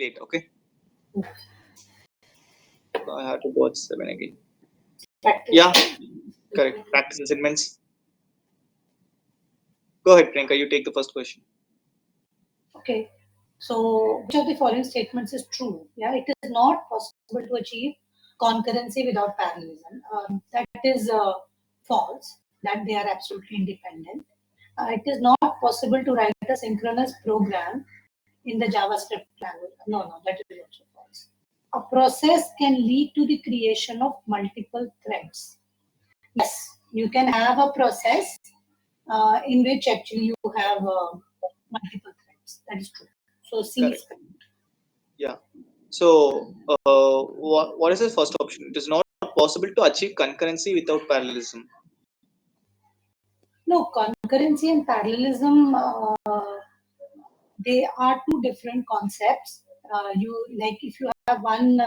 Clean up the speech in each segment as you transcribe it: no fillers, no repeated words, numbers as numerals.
late. Okay. So I have to go at 7 again. Practice. Yeah, correct. Practice assignments. Go ahead, Priyanka. You take the first question. Okay. So, which of the following statements is true? Yeah, it is not possible to achieve concurrency without parallelism. That is false. That they are absolutely independent. It is not possible to write a synchronous program in the JavaScript language. No, that is also false. A process can lead to the creation of multiple threads. Yes, you can have a process in which actually you have multiple threads. That is true. So C Correct. is correct. Yeah. So, what is the first option? It is not possible to achieve concurrency without parallelism. No, concurrency and parallelism, they are two different concepts. You like if you have one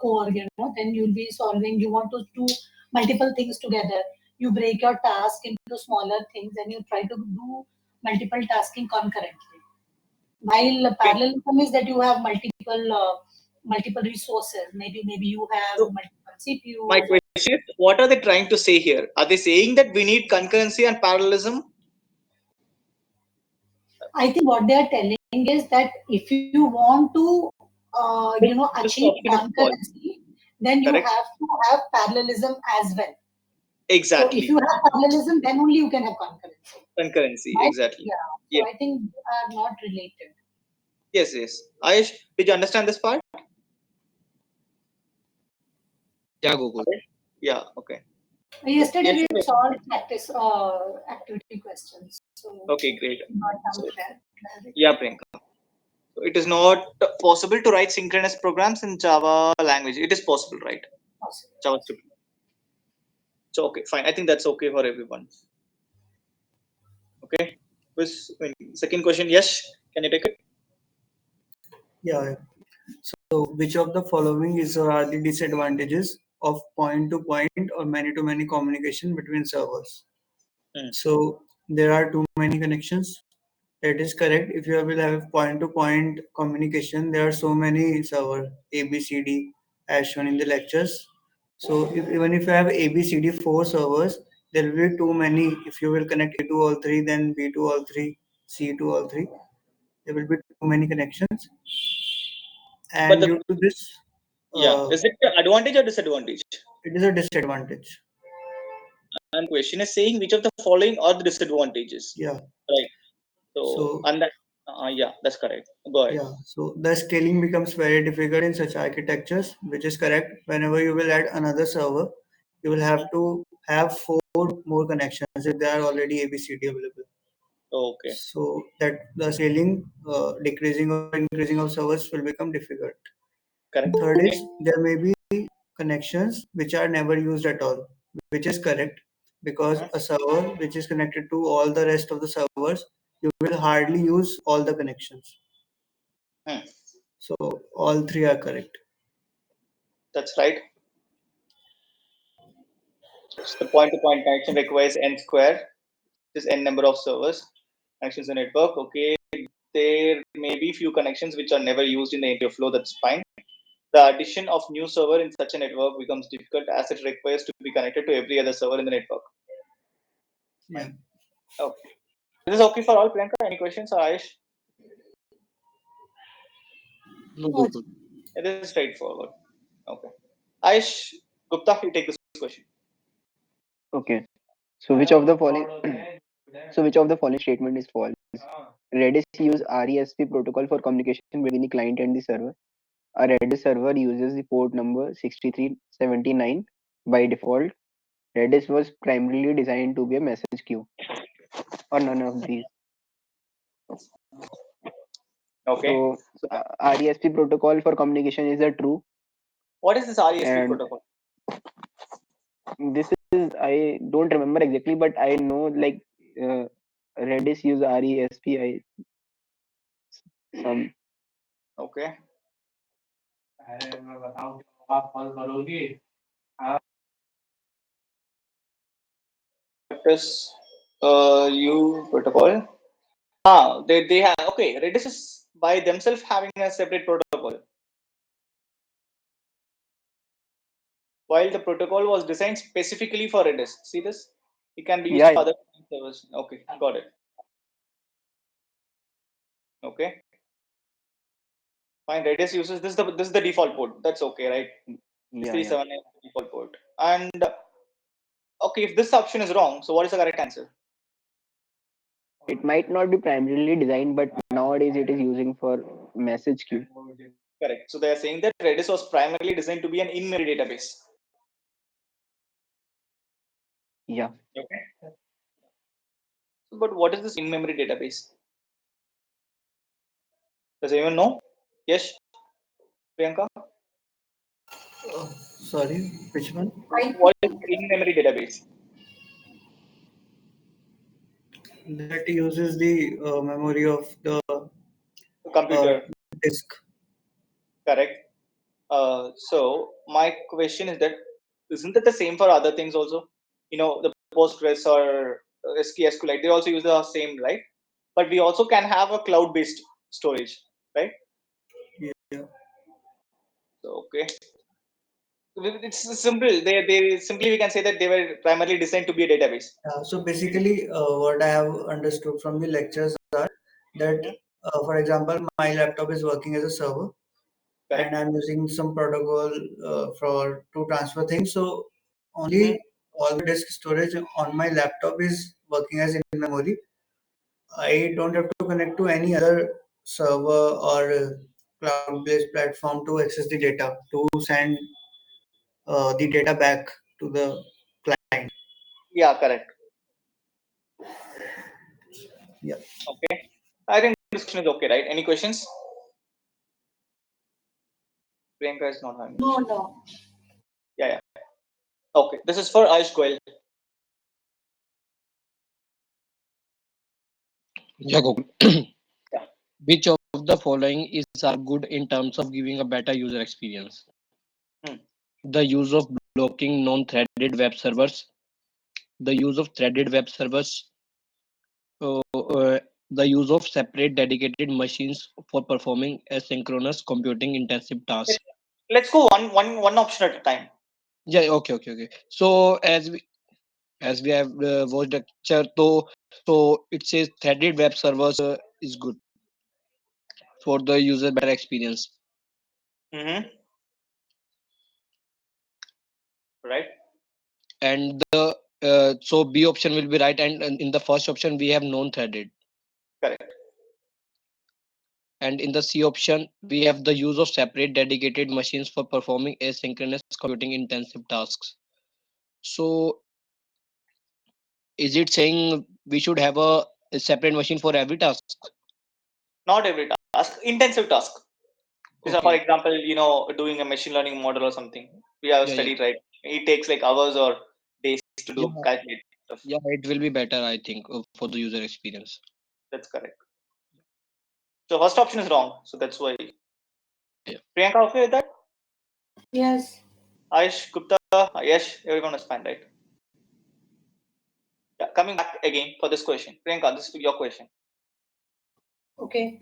core, then you'll be solving. You want to do multiple things together. You break your task into smaller things, and you try to do multiple tasking concurrently. While Okay. parallelism is that you have multiple resources. Maybe you have So, multiple my CPUs. question is, what are they trying to say here? Are they saying that we need concurrency and parallelism? I think what they are telling is that if you want to, This achieve option is false. concurrency, then you Correct. have to have parallelism as well. So if Exactly. you have parallelism, then only you can have concurrency. Concurrency. Right? Exactly. Yeah. Yeah. So I think they are not related. Yes. Yes. Ayush, did you understand this part? Yeah, Gokul. Yeah. Okay. Yesterday Yes. we had solved practice activity questions. So Okay. Great. got some So, clarity. yeah, Priyanka. So it is not possible to write synchronous programs in Java language. It is possible, right? Possible. JavaScript. So okay, fine. I think that's okay for everyone. Okay. Second question, yes. Can you take it? Yeah. So, which of the following is or are the disadvantages of point-to-point or many-to-many communication between servers? Hmm. So, there are too many connections. That is correct. If you will have point-to-point communication, there are so many servers, A, B, C, D, as shown in the lectures. So, even if you have A, B, C, D, four servers, there will be too many. If you will connect A to all three, then B to all three, C to all three, there will be too many connections. But And the due to this, yeah, is it an advantage or disadvantage? it is a disadvantage. And question is saying which of the following are the disadvantages, Yeah. right? So So and that yeah, that's correct. Go ahead. yeah. So the scaling becomes very difficult in such architectures, which is correct. Whenever you will add another server, you will have to have four more connections if there are already ABCD available. Okay, So that the scaling, decreasing or increasing of servers will become difficult. correct. Third Okay. is there may be connections which are never used at all, which is correct because Mhm. a server which is connected to all the rest of the servers, you will hardly use all the connections. Hmm. So all three are correct. That's right. So the point-to-point connection requires n square, which is n number of servers connections in network. Okay, there may be few connections which are never used in the entire flow. That's fine. The addition of new server in such a network becomes difficult as it requires to be connected to every other server in the network. Yeah. Fine. Okay. This is okay for all, Priyanka? Any questions, Ayush? No, Oh, Gokul. It is straightforward. Okay. Ayush Gupta, you take this question. Okay. So which of the following so which of the following statement is false? Redis use RESP protocol for communication between the client and the server. A Redis server uses the port number 6379 by default. Redis was primarily designed to be a message queue, or none of these. Okay. So RESP protocol for communication is a true, What is this RESP and protocol? this is I don't remember exactly, but I know like uh, Redis use RESP. Some Okay. What is you protocol? They have okay. Redis is by themselves having a separate protocol, while the protocol was designed specifically for Redis. See this? It can be used Yeah, for yeah. other servers. Okay, got it. Okay, fine. Redis uses this is the default port. That's okay, right? Yeah, yeah. 378 default port. And okay, if this option is wrong, so what is the correct answer? It might not be primarily designed, but nowadays it is using for message queue. Correct. So they are saying that Redis was primarily designed to be an in-memory database. Yeah. Okay. So, but what is this in-memory database? Does anyone know? Yes, Priyanka. Sorry, which one? I What is in-memory database? That uses the memory of the Computer. disk. Correct. So my question is that isn't that the same for other things also? The Postgres or SQLite, they also use the same, right? But we also can have a cloud-based storage, right? Yeah. So okay, it's simple. They simply we can say that they were primarily designed to be a database. So basically, what I have understood from the lectures are that, Hmm. for example, my laptop is working as a server, and Correct. I'm using some protocol for to transfer things. So Hmm. only all the disk storage on my laptop is working as in memory. I don't have to connect to any other server or cloud-based platform to access the data to send the data back to the client. Yeah, correct. Yeah. Okay. I think this question is okay, right? Any questions? Priyanka is not having no, question. no. Yeah, yeah. Okay. This is for Ayush Goel. Yeah, Gokul. Yeah. Which of the following is are good in terms of giving a better user experience? Hmm. The use of blocking non-threaded web servers, the use of threaded web servers, the use of separate dedicated machines for performing asynchronous computing intensive tasks. Let's go one option at a time. Yeah, okay. So as we have watched the lecture, so it says threaded web servers is good for the user better experience. Mm-hmm. Right. And the so B option will be right, and in the first option we have non-threaded, Correct. and in the C option we have the use of separate dedicated machines for performing asynchronous computing intensive tasks. So is it saying we should have a separate machine for every task? Not every task. Intensive task. These are, for Okay. example, doing a machine learning model or something. We have Yeah, studied, right? It takes like hours or days to yeah, do calculate stuff. yeah. It will be better, I think, for the user experience. That's correct. So first option is wrong. So that's why. Yeah. Priyanka, okay with that? Yes. Aish, Gupta, yes, everyone is fine, right? Yeah. Coming back again for this question, Priyanka, this is your question. Okay.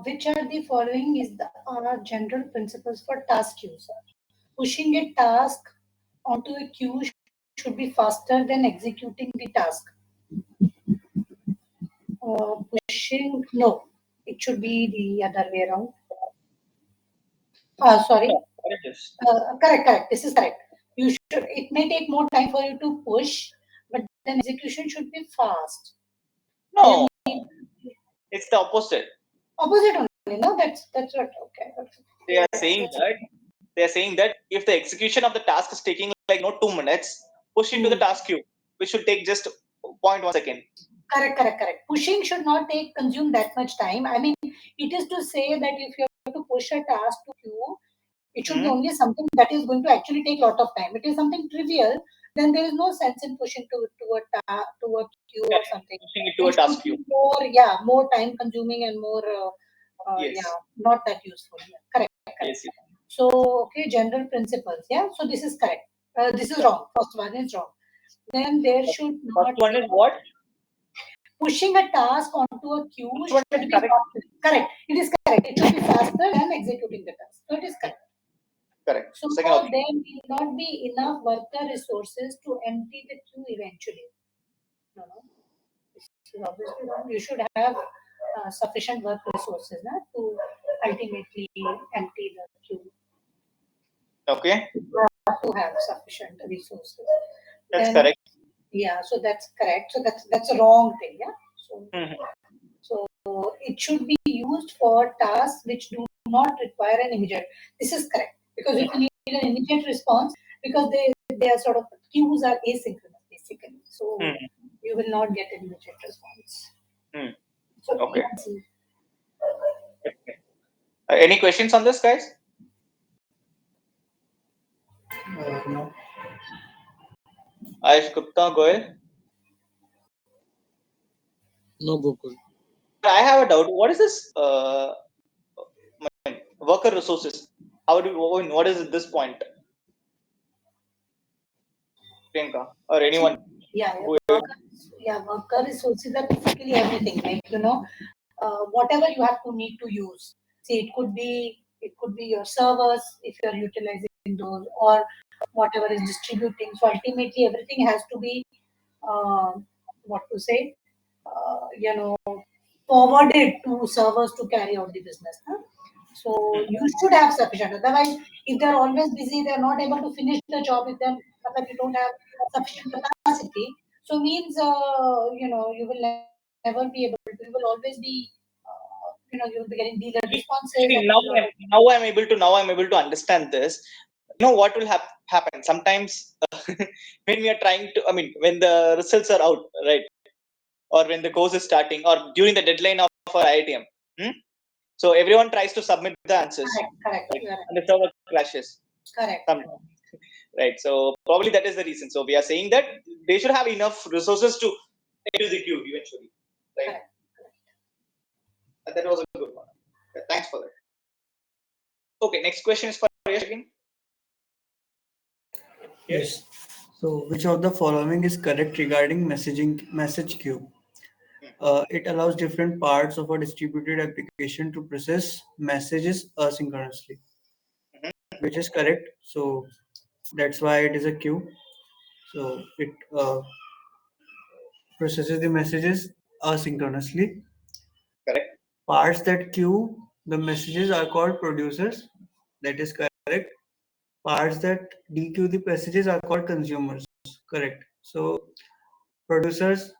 Which are the following is the are general principles for task user? Pushing a task onto a queue should be faster than executing the task. Pushing, no, it should be the other way around. Sorry. No, what is this? Correct. This is correct. You should. It may take more time for you to push, but then execution should be fast. There No, may it's the opposite. opposite only. No, that's what. Okay. They are saying that if the execution of the task is taking like 2 minutes, push it to the Hmm. task queue, which should take just 0.1 second. Correct. Pushing should not take consume that much time. I mean, it is to say that if you have to push a task to queue, it should be Hmm. only something that is going to actually take a lot of time. It is something trivial, then there is no sense in pushing to a queue or Correct. something. Pushing it to a It should task be queue. more time consuming and more, Yes. not that useful. Yeah. Correct. Yes. So, okay, general principles. Yeah, so this is correct. This is Yeah. wrong. First one is wrong. Then there First should first not one be is what? pushing a task onto a queue First one should is be correct. faster. Correct. It is correct. It should be faster than executing the task. So it is correct. Correct. So Second option. there will not be enough worker resources to empty the queue eventually. No, no. This is obviously wrong. You should have sufficient work resources to ultimately empty the queue. Okay. You have to have sufficient resources. That's Then, correct. yeah, so that's correct. So that's a wrong thing. Yeah. So Mhm. so it should be used for tasks which do not require an immediate. This is correct because if you need an immediate response, because they are sort of queues are asynchronous basically, so Mhm. you will not get an immediate response. Mhm. So Okay. see. Okay. Any questions on this, guys? No. Ayush Gupta, Goel. No, Gokul. I have a doubt. What is this worker resources? How do what is this point, Priyanka, or anyone? Yeah, Who, worker resources are basically everything. Like whatever you have to need to use. See, it could be your servers if you are utilizing those, or whatever is distributing. So ultimately, everything has to be what to say, forwarded to servers to carry out the business. Huh? So you should have sufficient. Otherwise, if they're always busy, they're not able to finish the job. If you don't have sufficient capacity, so means you will never be able to. You will always be, you will be getting delayed responses, and you actually, will not have. now I'm able to understand this. You know what will happen sometimes when we are trying to. I mean, when the results are out, right, or when the course is starting, or during the deadline of our IITM. Hmm? So everyone tries to submit the answers, Correct. right? You are right. And the server crashes Correct. sometimes, right? So probably that is the reason. So we are saying that they should have enough resources to enter the queue eventually, right? Correct. And that was a good one. Yeah, thanks for that. Okay, next question is for Yash again. Yes. Yes. So, which of the following is correct regarding message queue? It allows different parts of a distributed application to process messages asynchronously, Mhm. which is correct. So that's why it is a queue. So it processes the messages asynchronously. Correct. Parts that queue the messages are called producers. That is correct. Parts that dequeue the messages are called consumers. Correct. So producers,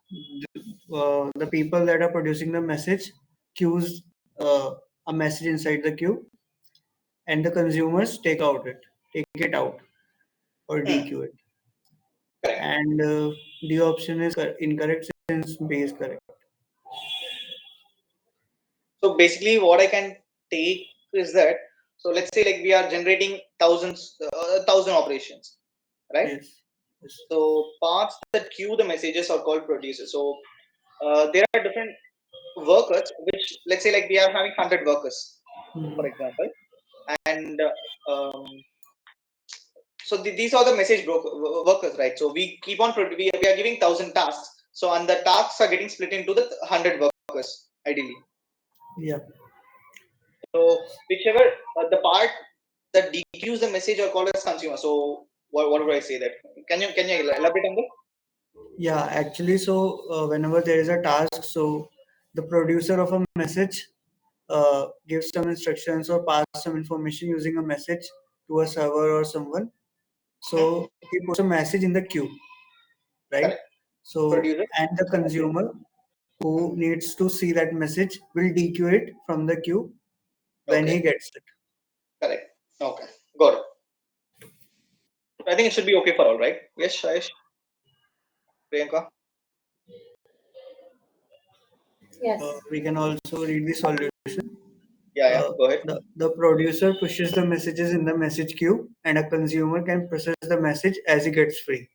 the people that are producing the message, queues a message inside the queue, and the consumers take it out or Hmm. dequeue it. Correct. And the option is incorrect since B is correct. So basically, what I can take is that. So let's say like we are generating thousand operations, right? Yes. Yes. So parts that queue the messages are called producers. So there are different workers, which let's say like we are having 100 workers, for Mhm. example, and so these are the workers, right? So we keep on we are giving 1,000 tasks. So and the tasks are getting split into the 100 workers ideally. Yeah. So whichever the part that dequeues the message are called as consumer. So what do I say that? Can you elaborate on that? Yeah. Actually, so whenever there is a task, so the producer of a message gives some instructions or pass some information using a message to a server or someone. Hmm? So he puts a message in the queue, right? Correct. So Producer. and the consumer who needs to see that message will dequeue it from the queue when he Okay. gets it. Correct. Okay. Got it. I think it should be okay for all, right? Yes, Shayesh, Priyanka. Yes. We can also read the solution. Yeah, yeah. Go ahead. The producer pushes the messages in the message queue, and a consumer can process the message as he gets free.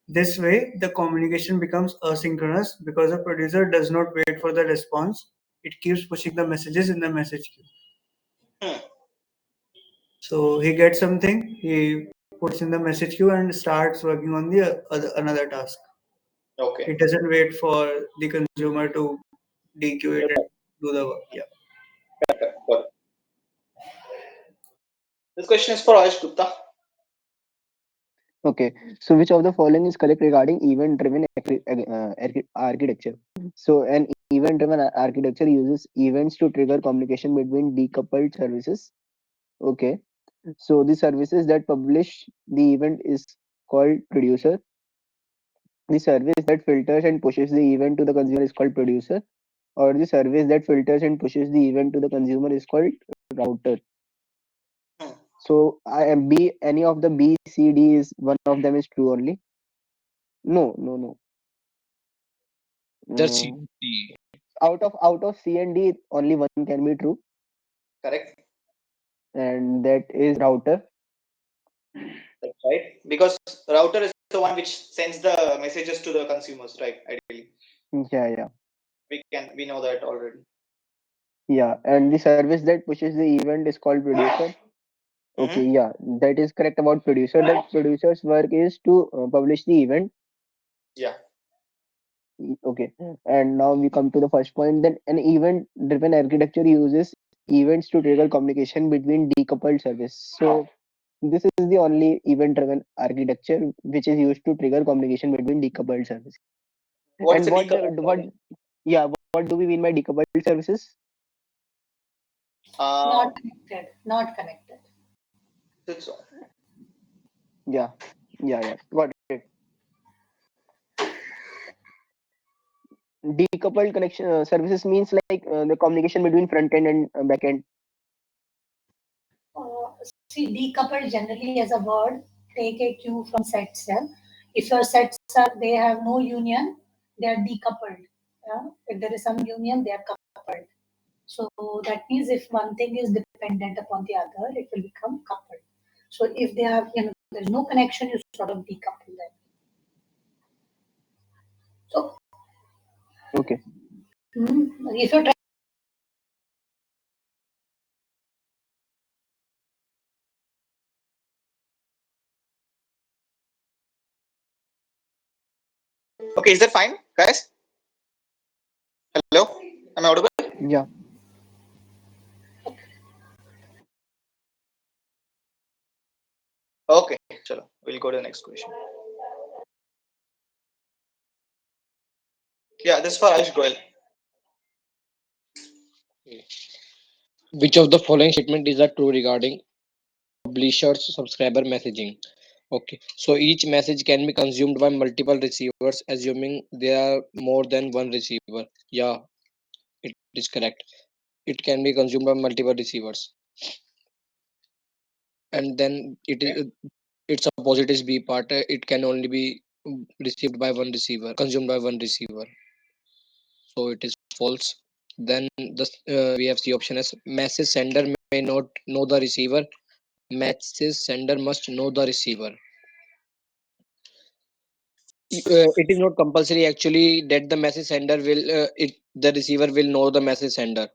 This way, the communication becomes asynchronous because the producer does not wait for the response. It keeps pushing the messages in the message queue. Hmm. So he gets something, he puts in the message queue and starts working on the another task. Okay. He doesn't wait for the consumer to DQ it. do the work. Yeah. Correct. Got it. This question is for Ayush Gupta. Okay, so which of the following is correct regarding event-driven architecture? So an event-driven architecture uses events to trigger communication between decoupled services. Okay, so the services that publish the event is called producer. The service that filters and pushes the event to the consumer is called producer, or the service that filters and pushes the event to the consumer is called router. Hmm. So I am B. Any of the B, C, D is one of them is true only. No, no, no. Either C Mm, or D. out of C and D, only one can be true, Correct. and that is router. That's right. Because router is the one which sends the messages to the consumers, right? Ideally, Yeah, yeah, we know that already. yeah. And the service that pushes the event is called producer. Okay, Mm-hmm. yeah, that is correct about producer. That producer's work is to publish the event. Yeah. Okay, and now we come to the first point. Then an event-driven architecture uses events to trigger communication between decoupled service. So this is the only event-driven architecture which is used to trigger communication between decoupled services. What is And the decoupled what service? yeah, what do we mean by decoupled services? Uh, Not connected. Not connected. it's Yeah, yeah, yeah. Got it. Decoupled connection services means like the communication between front end and back end. See, decoupled generally as a word, take a cue from sets. Yeah? If your sets are, they have no union, they are decoupled. Yeah? If there is some union, they are coupled. So that means if one thing is dependent upon the other, it will become coupled. So if they have, there's no connection, you sort of decouple them. So Okay. if you're trying okay. Is that fine, guys? Hello, am I audible? Yeah. Okay, chalo. We'll go to the next question. Yeah, this is for Ayush Goel. Which of the following statement is a true regarding publisher's subscriber messaging? Okay, so each message can be consumed by multiple receivers, assuming there are more than one receiver. Yeah, it is correct. It can be consumed by multiple receivers, and then it Okay. is its opposite is B part. It can only be received by one receiver, consumed by one receiver. So it is false. Then we have C option as message sender may not know the receiver. Message sender must know the receiver. It is not compulsory actually that the message sender will the receiver will know the message sender.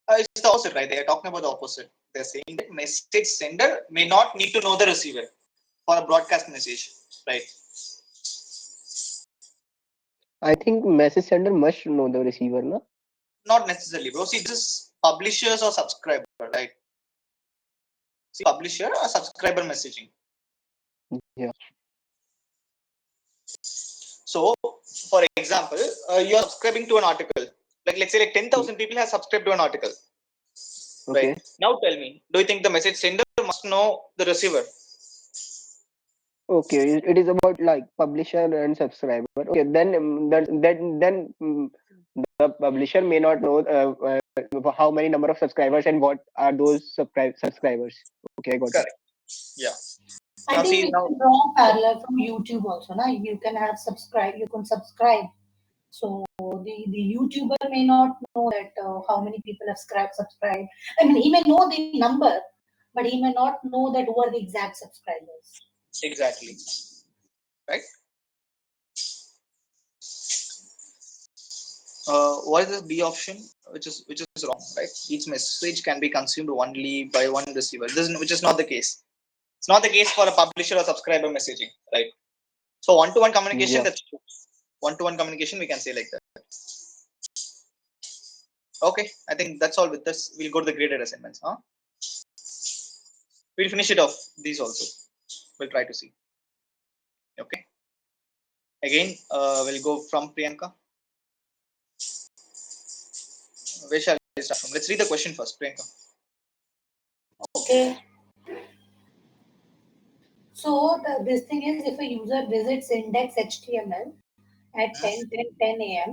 It's the opposite, right? They are talking about the opposite. They're saying that message sender may not need to know the receiver for a broadcast message, right? I think message sender must know the receiver, no? Not necessarily, bro. See, this is publishers or subscriber, right? See, publisher or subscriber messaging. Yeah. So, for example, you're subscribing to an article. Like, let's say, like 10,000 people have subscribed to an article, right? Okay. Now, tell me, do you think the message sender must know the receiver? Okay. It is about like publisher and subscriber. Okay. Then the publisher may not know how many number of subscribers and what are those subscribers. Okay, I got it. Correct. Yeah. I Now, think see, we now, can draw parallel from YouTube also. Na? You can have subscribe, you can subscribe. So the YouTuber may not know that how many people have subscribed. I mean, he may know the number, but he may not know that who are the exact subscribers. exactly, right? What is the B option? Which is wrong, right? Each message can be consumed only by one receiver. Which is not the case. It's not the case for a publisher or subscriber messaging, right? So one-to-one communication, Yeah. that's true. one-to-one communication, we can say like that. Okay, I think that's all with this. We'll go to the graded assignments. We'll finish it off these also. We'll try to see. Okay. Again, we'll go from Priyanka. Where shall we start from? Let's read the question first, Priyanka. Okay. So this thing is, if a user visits index HTML at 10 a.m.,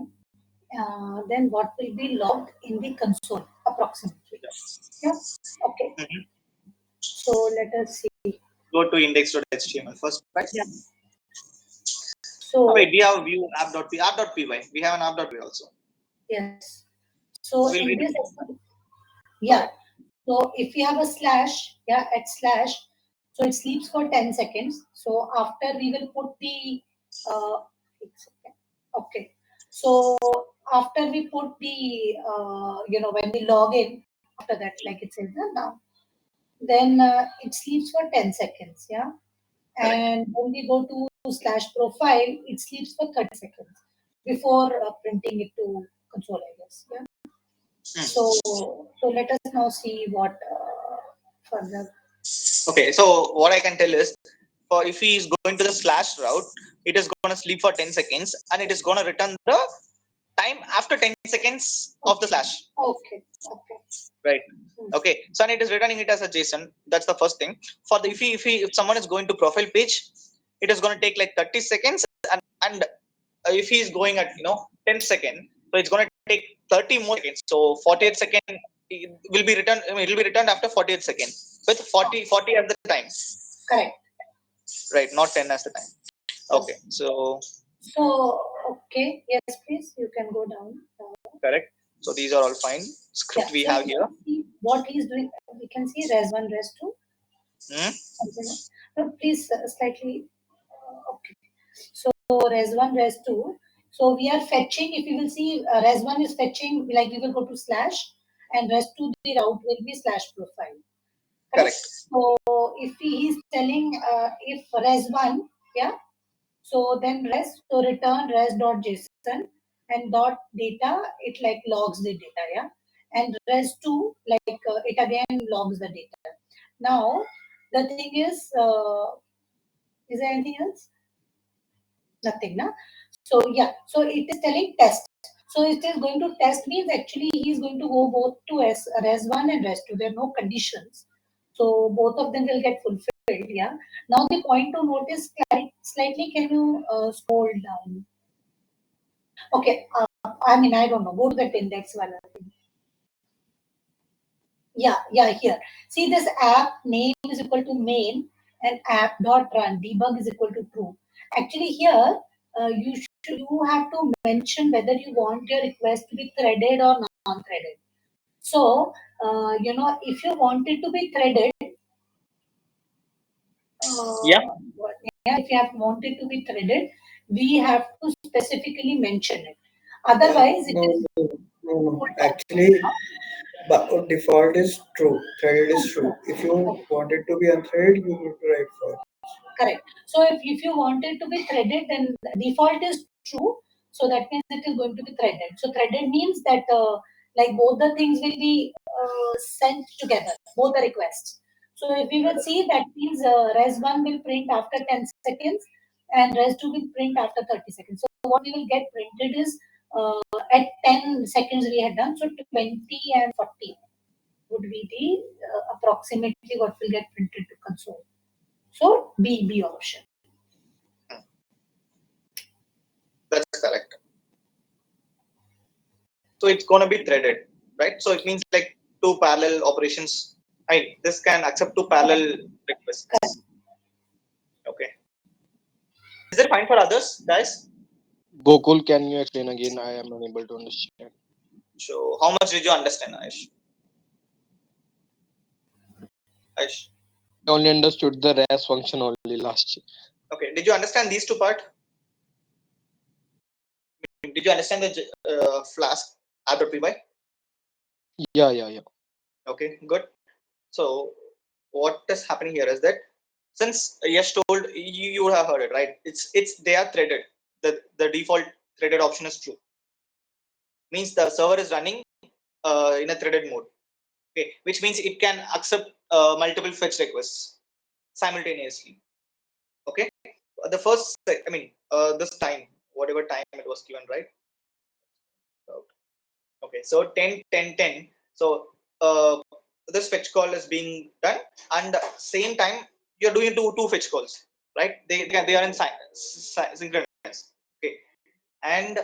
then what will be logged in the console approximately? Yeah. Okay. Mhm. So let us see. Go to index.html first, right? Yeah. So Wait, we have view app.py. We have an app.py also. yes. So We'll in read this, it. yeah. So if we have a slash, yeah, at slash, so it sleeps for 10 seconds. So after we will put the, okay. So after we put the, when we log in, after that, like it says now, then it sleeps for 10 seconds, yeah. Correct. And when we go to slash profile, it sleeps for 30 seconds before printing it to console, I guess, yeah. So let us now see what further. Okay, so what I can tell is, for if he is going to the slash route, it is going to sleep for 10 seconds and it is going to return the time after 10 seconds of the slash. Okay. Okay. Right. Okay. So and it is returning it as a JSON. That's the first thing. For the if someone is going to profile page, it is going to take like 30 seconds, and if he is going at 10 seconds, so it's going to take 30 more seconds. So 48 second will be returned. It will be returned after 48 seconds with 40 as the time. Correct. Right, not 10 as the time. Okay. So Okay. Yes, please. You can go down. correct. So these are all fine. Yeah. Script we So have you here. can see what he's doing. We can see res one, res two. Hmm? No, please slightly. Okay. So res one, res two. So we are fetching. If you will see, res one is fetching. Like we will go to slash, and res two the route will be slash profile. Correct. Correct. So if he is telling if res one, yeah. So then res, so return res.json and dot data, it like logs the data, yeah. And res2, like it again logs the data. Now, the thing is there anything else? Nothing, na? So yeah, so it is telling test. So it is going to test means actually he is going to go both to res1 and res2. There are no conditions. So both of them will get fulfilled, yeah. Now the point to notice slightly, can you scroll down? Okay, I mean, I don't know. Go to that index one. Yeah, here. See this app name is equal to main and app dot run debug is equal to true. Actually, here you have to mention whether you want your request to be threaded or non-threaded. So if you want it to be threaded, Yeah. yeah, if you have want it to be threaded, we have to specifically mention it. Otherwise, it No, is no, no, no. pulled down. Actually, but default is true. Threaded is true. If you want it to be unthreaded, you would write for. Correct. So if you want it to be threaded, then the default is true. So that means it is going to be threaded. So threaded means that like both the things will be sent together, both the requests. So if we will see, that means res1 will print after 10 seconds and res2 will print after 30 seconds. So what we will get printed is at 10 seconds we had done. So 20 and 40 would be the approximately what will get printed to console. So B option. That's correct. So it's going to be threaded, right? So it means like two parallel operations. I mean, this can accept two parallel requests. Okay. Is it fine for others, guys? Gokul, can you explain again? I am unable to understand. So how much did you understand, Aish? Aish. I only understood the RAS function only last. Okay. Did you understand these two part? Did you understand the Flask app.py? Yeah. Okay, good. So what is happening here is that since Yash told you would have heard it, right? It's they are threaded. The default threaded option is true. Means the server is running in a threaded mode. Okay, which means it can accept multiple fetch requests simultaneously. Okay, the first, I mean, this time, whatever time it was given, right? Okay, so 10, 10, 10. So this fetch call is being done, and same time you're doing two fetch calls, right? They are in synchronous. Okay, and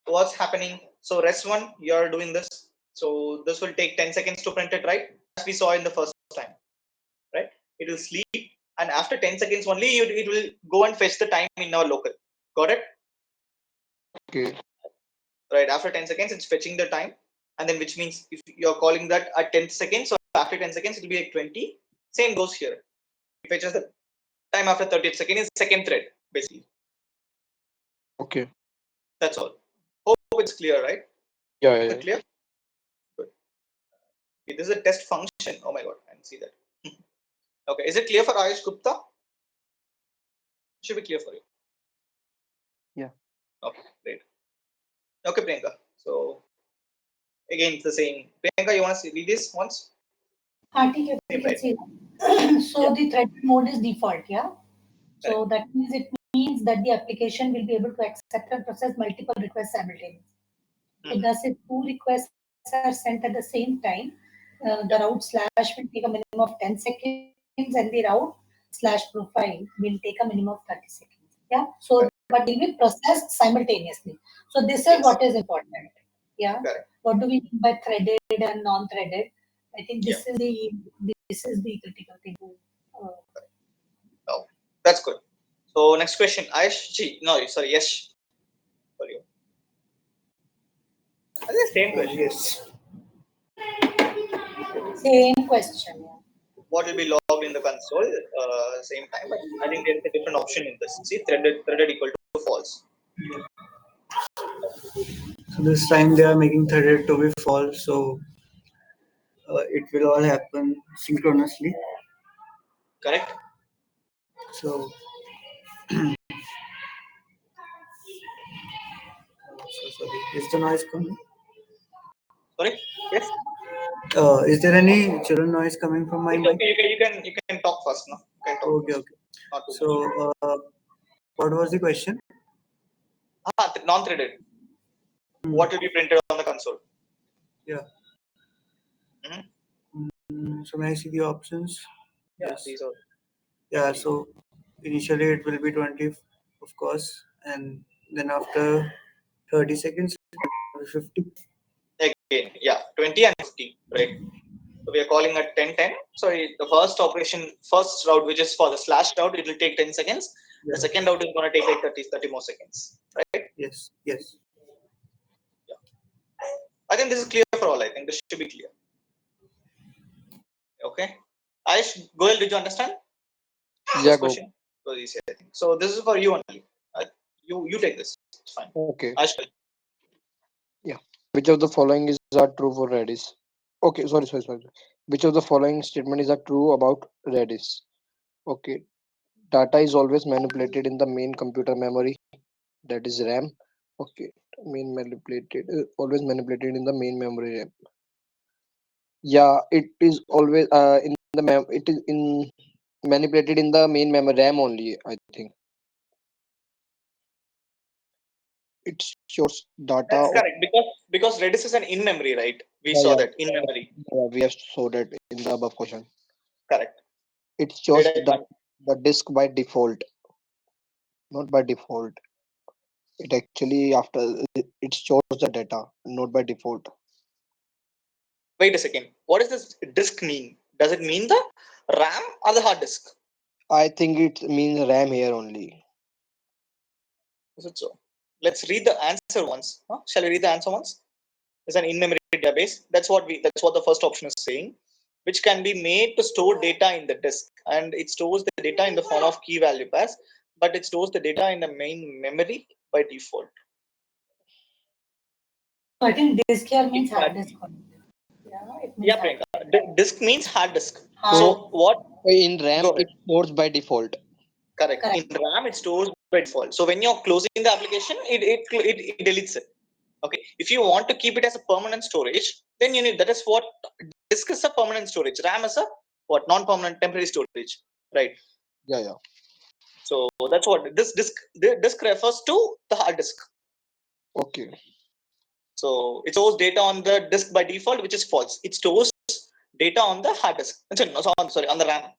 what's happening? So rest one, you're doing this. So this will take 10 seconds to print it, right? As we saw in the first time, right? It will sleep, and after 10 seconds only, it will go and fetch the time in our local. Got it? Okay. Right, after 10 seconds it's fetching the time, and then which means if you're calling that at 10 seconds, so after 10 seconds it will be like 20. Same goes here, it fetches the time after 30th second is second thread basically. Okay. That's all. Hope it's clear, right? Yeah, Is yeah, it clear? Good. Okay, this is a test function. Oh my god, I didn't see that. Okay, is it clear for Ayush Gupta? Should be clear for you. Yeah. Okay, great. Okay, Priyanka, so again it's the same. Priyanka, you want to read this once? ठीक है, we Same, can right? see that. So Yeah. the threaded mode is default, yeah. So Correct. that means it means that the application will be able to accept and process multiple requests simultaneously. It does if two requests are sent at the same time. The route slash will take a minimum of 10 seconds, and the route slash profile will take a minimum of 30 seconds. Yeah. So, but they will be processed simultaneously. So this is what Yes. is important. Yeah. Correct. What do we mean by threaded and non-threaded? I think Yeah. this is the critical thing to. Uh, Oh, that's good. So next question, Aish. No, sorry, yes. For you. I think same question. Yes. Same question. Yeah. What will be logged in the console? Same time, but I think there is a different option in this. See, threaded equal to false. So this time they are making threaded to be false. So it will all happen synchronously. Correct. So, so sorry. Is the noise coming? Sorry. Yes. Is there any children noise coming from my It's mic? okay. You can talk first. No, you can talk Okay, first. okay. Not too So, what was the question? much. Non-threaded. What will be printed on the console? Yeah. Mm-hmm. So may I see the options? Yeah, Yes. these are. Yeah. So initially it will be 20, of course, and then after 30 seconds, it will be 50. Again, yeah, 20 and 50, right? So we are calling at 10, 10. Sorry, the first operation, first route, which is for the slash route, it will take 10 seconds. The Yeah. second route is going to take like 30 more seconds, right? Yes. Yes. Yeah. I think this is clear for all. I think this should be clear. Okay. Aish, Goel, did you understand yeah. this Go. question? So easy, I think. So this is for you only. You take this. It's fine. Okay. Aish, Yeah. Which of the following is are true for Redis? Okay. Sorry. Which of the following statement is are true about Redis? Okay. Data is always manipulated in the main computer memory, that is RAM. Okay. Always manipulated in the main memory RAM. Yeah, it is always in the it is in manipulated in the main memory RAM only, I think. It stores data that's of, correct because Redis is an in-memory, right? We yeah, saw yeah, that in memory. yeah, we have saw that in the above question. Correct. It stores Data is one. the disk by default, not by default. It actually after it stores the data, not by default. Wait a second. What does this disk mean? Does it mean the RAM or the hard disk? I think it means RAM here only. Is it so? Let's read the answer once. Huh? Shall we read the answer once? It's an in-memory database. That's what the first option is saying, which can be made to store data in the disk, and it stores the data in the form of key value pairs, but it stores the data in the main memory by default. So I think disk here means hard Exactly. disk. Yeah, it means Yeah, hard Priyanka. disk. Disk means hard disk. Hard. So what? In RAM, Go it ahead. stores by default. Correct. Correct. In RAM, it stores by default. So when you're closing the application, it deletes it. Okay. If you want to keep it as a permanent storage, then you need, that is what disk is a permanent storage. RAM is a what, non-permanent temporary storage, right? Yeah. So that's what this disk refers to, the hard disk. Okay. So it stores data on the disk by default, which is false. It stores data on the hard disk. Sorry, on the RAM,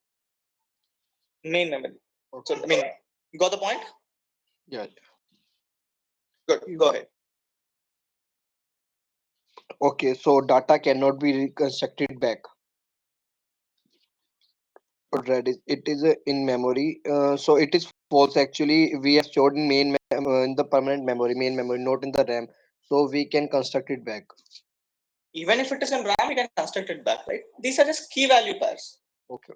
main memory. Okay. So I mean, you got the point? Yeah. Good. Go ahead. Okay. So data cannot be reconstructed back. Right. It is in memory. So it is false. Actually, we have stored in in the permanent memory, main memory, not in the RAM. So we can construct it back. Even if it is in RAM, you can construct it back, right? These are just key value pairs. Okay.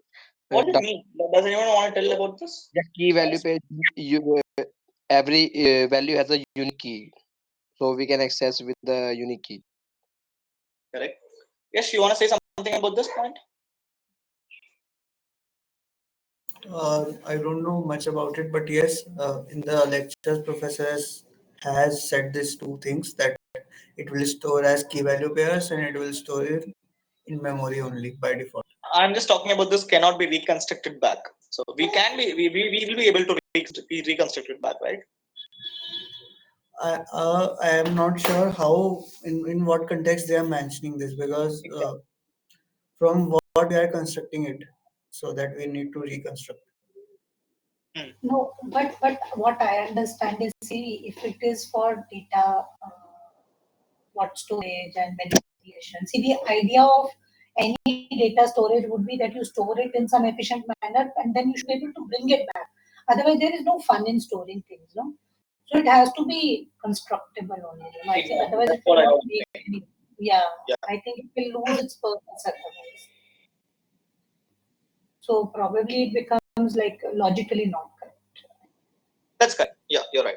What does it mean? Does anyone want to tell about this? The key value page, every value has a unique key, so we can access with the unique key. Correct. Yes, you want to say something about this point? I don't know much about it, but yes, in the lectures, professor has said these two things, that it will store as key value pairs and it will store it in memory only by default. I'm just talking about this cannot be reconstructed back. So we can be, we will be able to be reconstructed back, right? I am not sure how, in what context they are mentioning this, because from what we are constructing it, so that we need to reconstruct. No, but what I understand is, see, if it is for data, what storage and manipulation. See, the idea of any data storage would be that you store it in some efficient manner, and then you should be able to bring it back. Otherwise, there is no fun in storing things, no? So it has to be constructible only. You know? I think otherwise That's it will what I not was make saying. any. Yeah, Yeah. I think it will lose its purpose otherwise. So probably it becomes like logically not correct. That's correct. Yeah, you're right.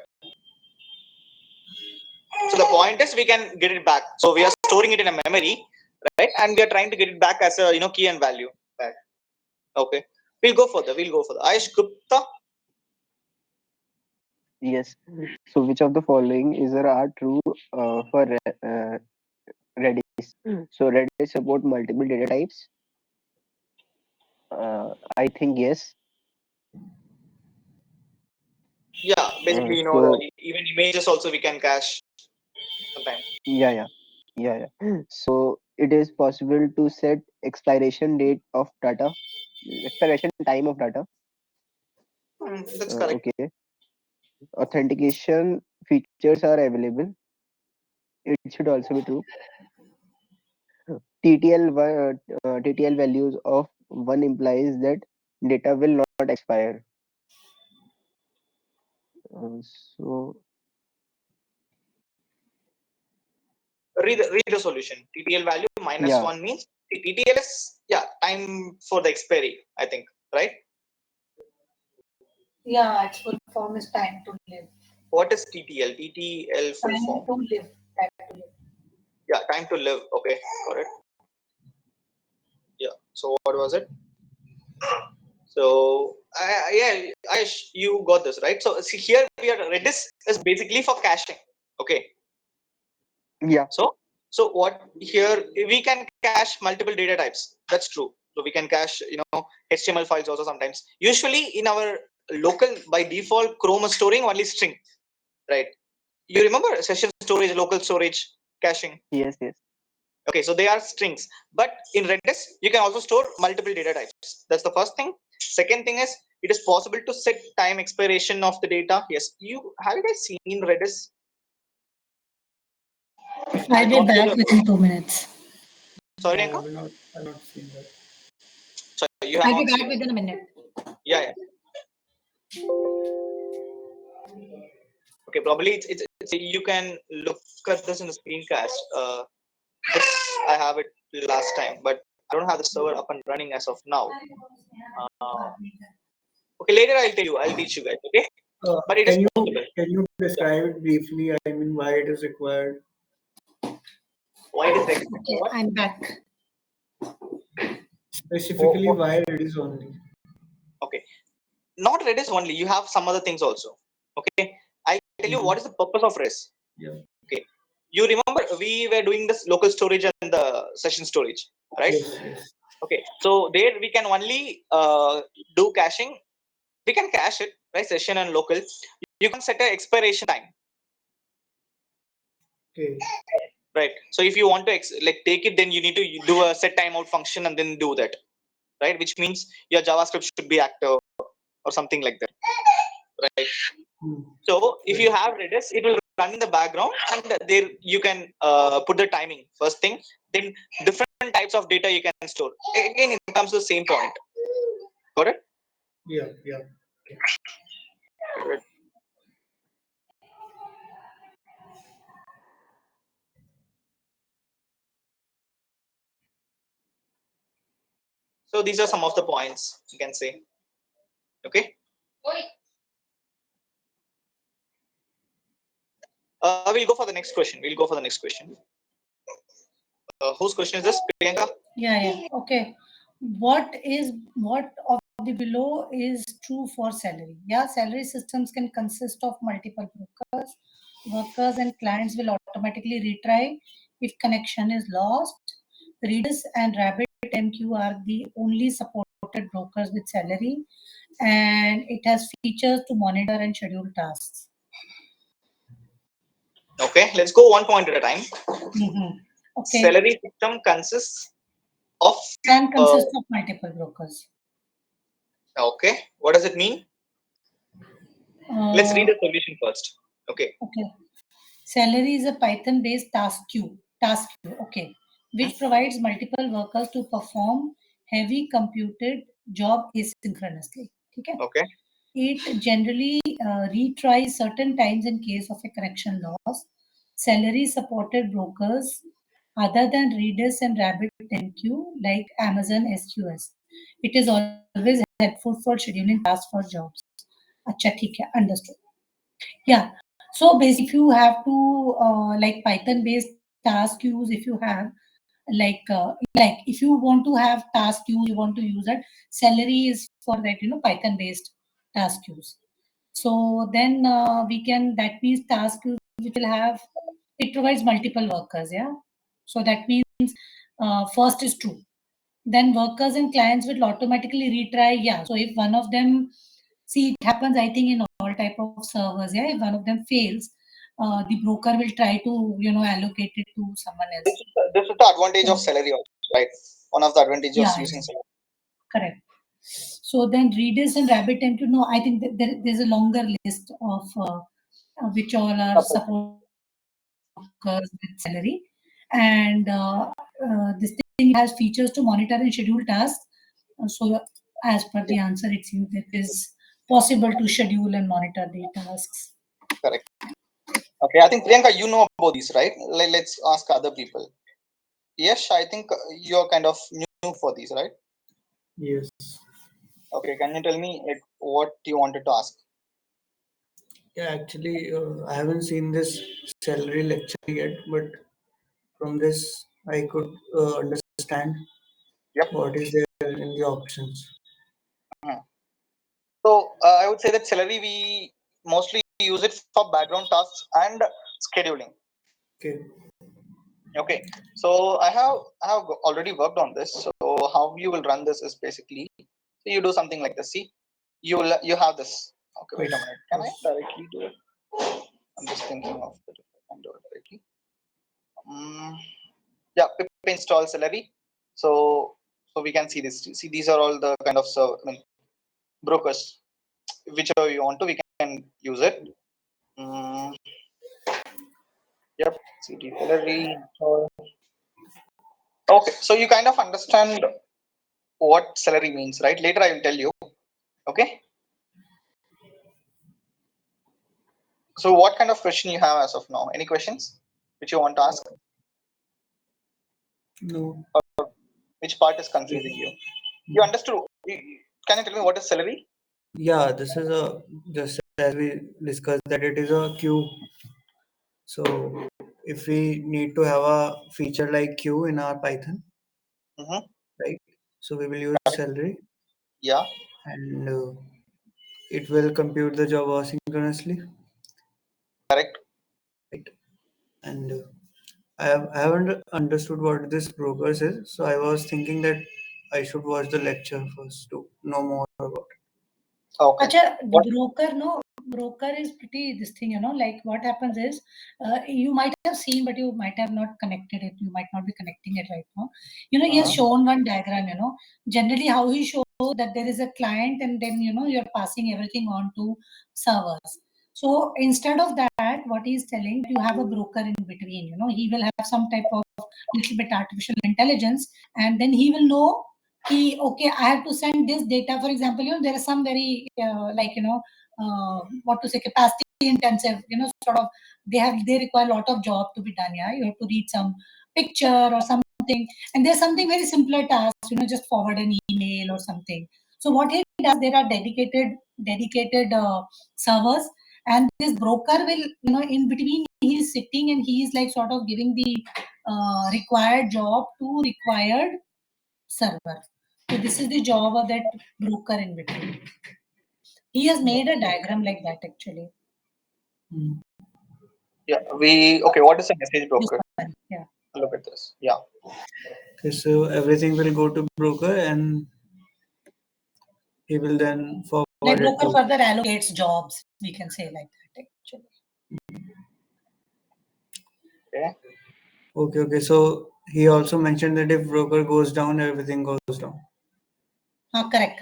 So the point is we can get it back. So we are storing it in a memory, right? And we are trying to get it back as a key and value back. Okay. We'll go further. Ayush Gupta. Yes. So which of the following is or are true for Redis? So Redis support multiple data types. I think yes. Yeah, basically, So even images also we can cache sometimes. yeah. So it is possible to set expiration date of data, expiration time of data. That's correct. Okay. Authentication features are available. It should also be true. TTL values of one implies that data will not expire. So Read the solution. TTL value minus yeah, 1 means TTL is time for the expiry, I think, right? Yeah, its full form is time to live. What is TTL? TTL full Time form. to live. Time to live. Yeah, time to live. Okay, got it. Yeah. So what was it? So you got this right. So see here we are, Redis is basically for caching. Okay. yeah, So what here we can cache multiple data types. That's true. So we can cache HTML files also sometimes. Usually in our local by default Chrome is storing only string, right? You remember session storage, local storage, caching. yes. Okay, so they are strings. But in Redis, you can also store multiple data types. That's the first thing. Second thing is it is possible to set time expiration of the data. Yes, you guys seen Redis? I'll be Gone through back within 2 minutes. Sorry, No, Anka? I've not seen that. Sorry, you have I'll be not back seen. within a minute. Yeah. Okay, probably it's you can look at this in the screencast. This I have it last time, but I don't have the server up and running as of now. Okay, later I'll teach you guys. Okay, but it is Can you possible. describe it briefly? I mean, why it is required? Why it is required? Okay, I'm back. Specifically, why Redis only? Okay, not Redis only. You have some other things also. Okay, I tell you what is the purpose of Redis. Yeah. Okay, you remember we were doing this local storage and the session storage, right? Yes. Yes. Okay, so there we can only do caching. We can cache it, right? Session and local. You can set an expiration time, Okay. right? So if you want to like take it, then you need to do a set timeout function and then do that, right? Which means your JavaScript should be active or something like that, right? Hmm. So if you Right. have Redis, it will run in the background, and there you can put the timing first thing. Then different types of data you can store. Again, it comes to the same point. Got it? Yeah. Yeah. So these are some of the points you can say. Okay. We'll go for the next question. We'll go for the next question. Whose question is this, Priyanka? Yeah. Okay. What of the below is true for salary? Yeah, salary systems can consist of multiple brokers. Workers and clients will automatically retry if connection is lost. Redis and RabbitMQ are the only supported brokers with salary, and it has features to monitor and schedule tasks. Okay, let's go one point at a time. Mhm. Okay, Salary system consists of can uh, consist of multiple brokers. okay. What does it mean? Let's read Uh, the solution first. Okay. okay. Celery is a Python-based task queue, okay, Hmm? which provides multiple workers to perform heavy computed job asynchronously. Okay. Okay. It generally retries certain times in case of a connection loss. Celery supported brokers other than Redis and RabbitMQ like Amazon SQS. It is always helpful for scheduling tasks for jobs. अच्छा ठीक है understood. Yeah. So basically, if you have to like Python-based task queues, if you have like if you want to have task queues, you want to use that. Celery is for that, Python-based task queues. So then we can that means task queues which will have it provides multiple workers. Yeah. So that means first is true. Then workers and clients will automatically retry. Yeah. So if one of them, see, it happens, I think, in all type of servers. Yeah. If one of them fails, the broker will try to, allocate it to someone else. This is the advantage of So, salary also, right? One of the advantages of yeah, using yeah, salary. correct. So then Redis and RabbitMQ, no, I think that there's a longer list of which all are supported brokers with salary. And this thing has features to monitor and schedule tasks. So as per the answer, it seems that it is possible to schedule and monitor the tasks. Correct. Okay, I think Priyanka, you know about these, right? Let's ask other people. Yes, I think you're kind of new for these, right? Yes. Okay, can you tell me what you wanted to ask? Yeah. Actually, I haven't seen this salary lecture yet, but from this, I could understand Yep. what is there in the options. Mhm. So I would say that salary we mostly use it for background tasks and scheduling. Okay. Okay, so I have already worked on this. So how you will run this is basically, so you do something like this. See, you have this. Okay, wait a Yes. minute. Can I Yes. directly do it? I'm just thinking of it if I can do it directly. Yeah, pip install celery. So we can see this. See, these are all the kind of brokers. Whichever you want to, we can use it. Mm, yep, cd celery install. Okay, so you kind of understand what celery means, right? Later I will tell you. Okay. So what kind of question you have as of now? Any questions which you want to ask? No. Which part is confusing you? You understood? Can you tell me what is celery? Yeah, this is a just as we discussed that it is a queue. So if we need to have a feature like queue in our Python, Mm-hmm. right? So we will use salary Yeah. and it will compute the job asynchronously. Correct. Right. And I haven't understood what this brokers is, so I was thinking that I should watch the lecture first to know more about it. Okay. Acha, What? broker is pretty this thing, like what happens is, you might have seen, but you might have not connected it. You might not be connecting it right now. He has shown one diagram, generally how he shows that there is a client and then, you're passing everything on to servers. So instead of that, what he's telling, you have a broker in between, he will have some type of little bit artificial intelligence, and then he will know okay, I have to send this data. For example, there is some very like what to say, capacity intensive, sort of, they require a lot of job to be done. Yeah, you have to read some picture or something, and there's something very simpler task, just forward an email or something. So what he does, there are dedicated servers, and this broker will, in between, he's sitting and he is like sort of giving the required job to required server. So this is the job of that broker in between. He has made a diagram like that actually. Hmm. Yeah. Okay. What is a message This broker? one, yeah. Look at this. Yeah. Okay, so everything will go to broker and he will then Like forward it broker to. further allocates jobs, we can say like that actually. Okay. Okay. So he also mentioned that if broker goes down, everything goes down. Correct.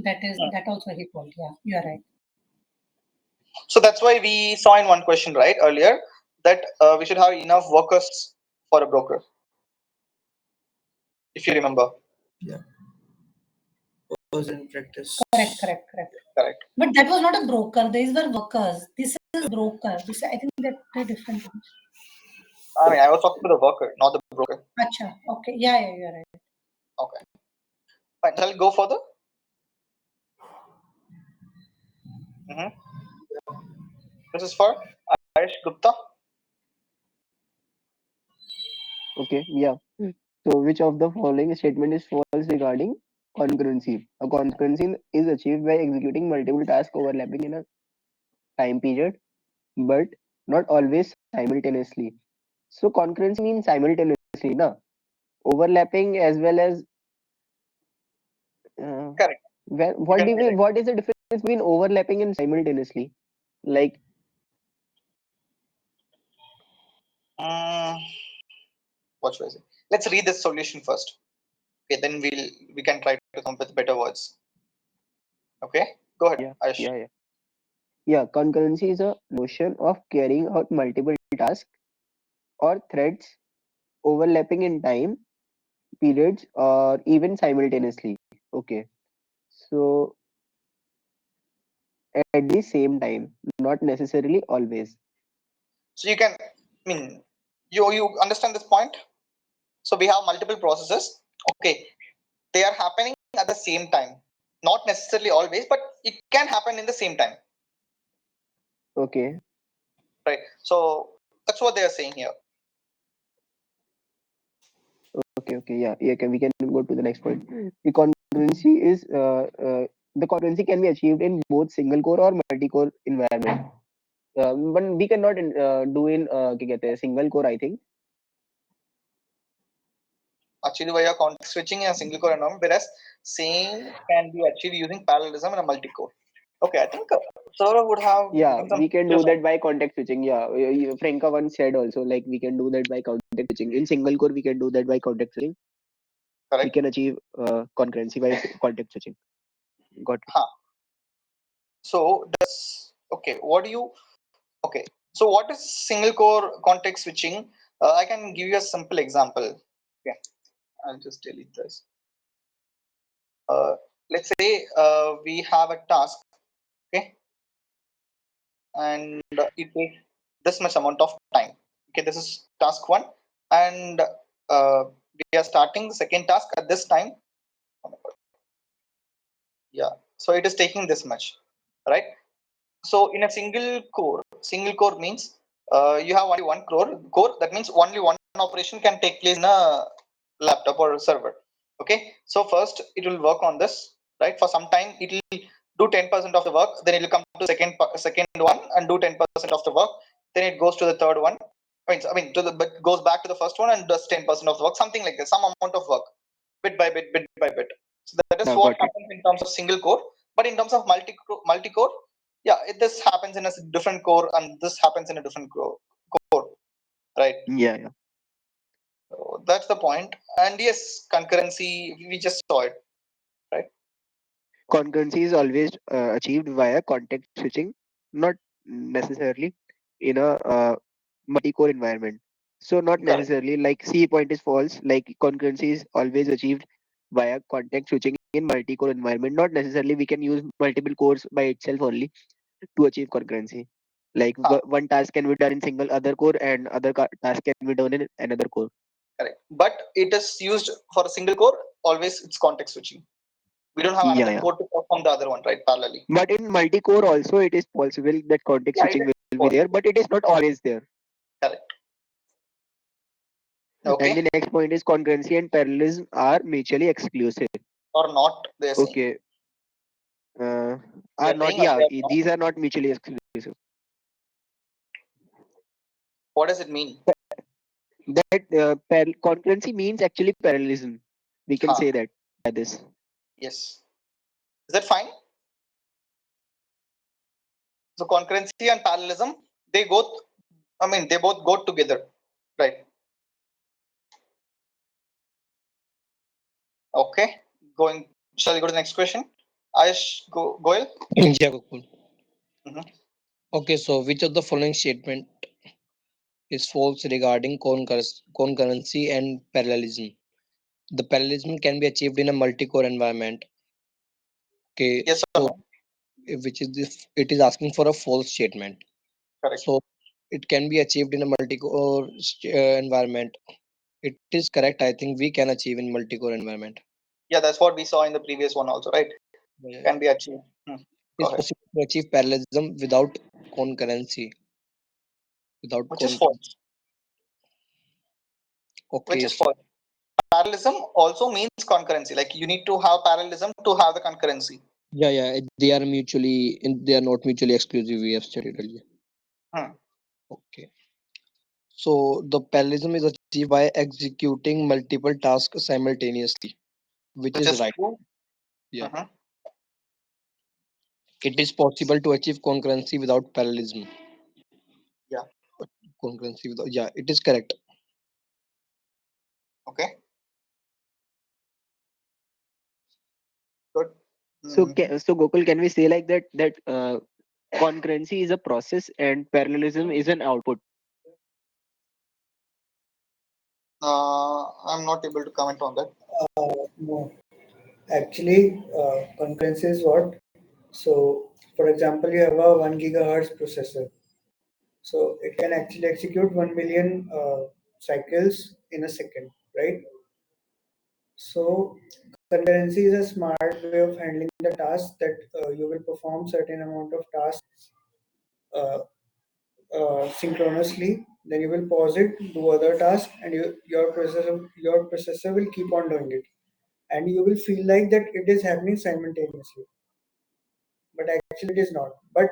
That also he told. Yeah, you are right. So that's why we saw in one question right earlier that we should have enough workers for a broker, if you remember. Yeah. Was in practice. Correct. Correct. But that was not a broker. These were workers. This is broker. This, I think that they're different things. I mean, I was talking to the worker, not the broker. Acha. Okay. Yeah, you're right. Okay. Fine. Shall I go further? Mm-hmm. This is for Ayush Gupta. Okay, yeah. So, which of the following statement is false regarding concurrency? A concurrency is achieved by executing multiple tasks overlapping in a time period, but not always simultaneously. So, concurrency means simultaneously, na? Overlapping as well as uh, Correct. You what can do say we? that. What is the difference between overlapping and simultaneously? Like, Mm, what should I say? Let's read this solution first. Okay, then we can try to come up with better words. Okay, go ahead, yeah, Ayush. yeah, yeah. Yeah, concurrency is a notion of carrying out multiple tasks or threads overlapping in time periods or even simultaneously. Okay, so at the same time, not necessarily always. So you can, I mean, you understand this point. So we have multiple processes. Okay, they are happening at the same time, not necessarily always, but it can happen in the same time, Okay, right? So that's what they are saying here. okay, yeah, yeah. We can go to the next point. The concurrency is the concurrency can be achieved in both single core or multi-core environment. But we cannot do in क्या कहते हैं, single core, I think. Actually, via context switching in a single core environment, whereas same can be achieved using parallelism in a multi-core. Okay, I think server would have Yeah, given some we can do features on. that by context switching. Yeah, Franka once said also like we can do that by context switching. In single core, we can do that by context switching. We Correct. can achieve concurrency by context switching. Got it. Huh. So that's okay. What do you? Okay. So what is single core context switching? I can give you a simple example. Okay, I'll just delete this. Uh, let's say we have a task. Okay, and it takes this much amount of time. Okay, this is task one, and we are starting the second task at this time. Oh my God. Yeah, so it is taking this much, right? So in a single core means you have only one core. That means only one operation can take place in a laptop or a server. Okay, so first it will work on this, right? For some time it will do 10% of the work, then it will come to second one and do 10% of the work, then it goes to the third one. But goes back to the first one and does 10% of the work, something like this, some amount of work, bit by bit, bit by bit. So that is Now what got it. happens in terms of single core. But in terms of multi-core, yeah, this happens in a different core and this happens in a different core, right? Yeah, yeah. So that's the point. And yes, concurrency, we just saw it, right? Concurrency is always achieved via context switching, not necessarily in a multi-core environment. So not Correct. necessarily like C point is false. Like concurrency is always achieved via context switching in multi-core environment. Not necessarily we can use multiple cores by itself only to achieve concurrency. Like Ah, one task can be done in single other core and other task can be done in another core. correct. But it is used for a single core, always it's context switching. We don't have Yeah, another yeah. core to perform the other one, right? Parallelly. But in multi-core also it is possible that context Yeah, it switching is will be there, possible. but it is not always there. Correct. And Okay. the next point is concurrency and parallelism are mutually exclusive. Or not, they're saying. Okay. Uh, They are are not, saying or yeah, they are not. these are not mutually exclusive. What does it mean? That concurrency means actually parallelism. We can Ha. say that by this. Yes. Is that fine? So concurrency and parallelism, they both, they both go together, right? Okay. Going. Shall we go to the next question? Ayush, Goel. Yeah, Gokul. Mhm. Okay, so which of the following statement is false regarding concurrency and parallelism? The parallelism can be achieved in a multi-core environment. Okay, Yes or so no? which is this? It is asking for a false statement. Correct. So it can be achieved in a multi-core environment. It is correct. I think we can achieve in multi-core environment. Yeah, that's what we saw in the previous one also, right? Yeah, Can be achieved. it Go is ahead. possible to achieve parallelism without concurrency. Without Which is concurrency. false. Which Okay, is false. Parallelism also means concurrency. Like you need to have parallelism to have the concurrency. yeah. They are not mutually exclusive. We have studied earlier. Hmm. Okay. So the parallelism is achieved by executing multiple tasks simultaneously, which Which is is right. true. Yeah. Mhm. It is possible to achieve concurrency without parallelism. Yeah. Concurrency without, yeah, it is correct. Okay. Good. So, Mm. so Gokul, can we say like that concurrency is a process and parallelism is an output? I'm not able to comment on that. No, actually, concurrency is what? So, for example, you have a 1 gigahertz processor. So it can actually execute 1 million cycles in a second, right? So concurrency is a smart way of handling the task that you will perform certain amount of tasks uh, synchronously. Then you will pause it, do other tasks, and your processor will keep on doing it, and you will feel like that it is happening simultaneously, but actually it is not. But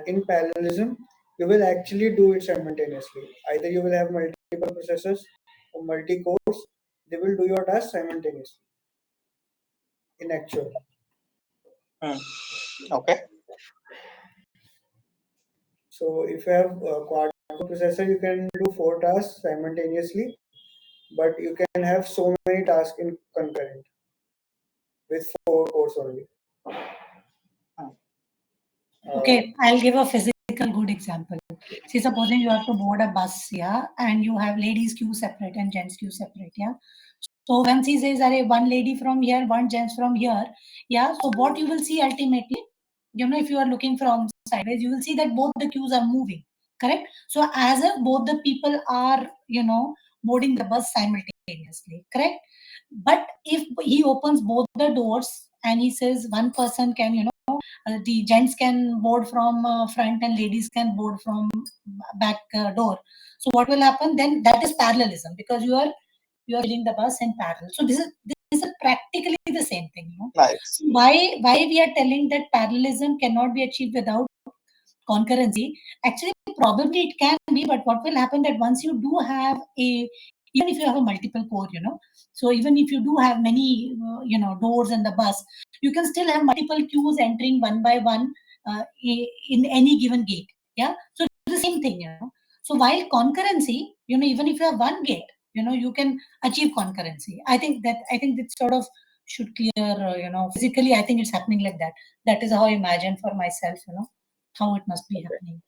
in parallelism, you will actually do it simultaneously. Either you will have multiple processors or multi cores, they will do your task simultaneously in actual. Hmm. Okay. So if you have a quad core processor, you can do 4 tasks simultaneously, but you can have so many tasks in concurrent with 4 cores only. Hmm. Okay, I'll give a physical good example. See, supposing you have to board a bus, yeah, and you have ladies queue separate and gents queue separate, yeah. So when she says, "Arey, one lady from here, one gents from here," yeah. So what you will see ultimately, if you are looking from sideways, you will see that both the queues are moving. Correct. So as if both the people are, boarding the bus simultaneously. Correct. But if he opens both the doors and he says one person can, the gents can board from front and ladies can board from back door. So what will happen then? That is parallelism because you are filling the bus in parallel. So this is a practically the same thing, you know. Nice. Why we are telling that parallelism cannot be achieved without concurrency? Actually, probably it can be, but what will happen that once you do have a, even if you have a multiple core, you know, so even if you do have many, doors in the bus, you can still have multiple queues entering one by one in any given gate. Yeah, so it's the same thing, you know. So while concurrency, you know, even if you have one gate, you know, you can achieve concurrency. I think that sort of should clear, physically. I think it's happening like that. That is how I imagine for myself, you know, how it must be Okay. happening.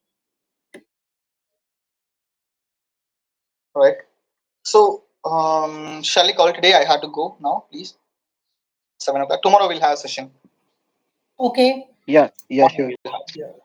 All right. So, shall we call it today? I have to go now, please. 7 o'clock. Tomorrow we'll have a session. Okay. Yeah, yeah, Morning sure. we'll have.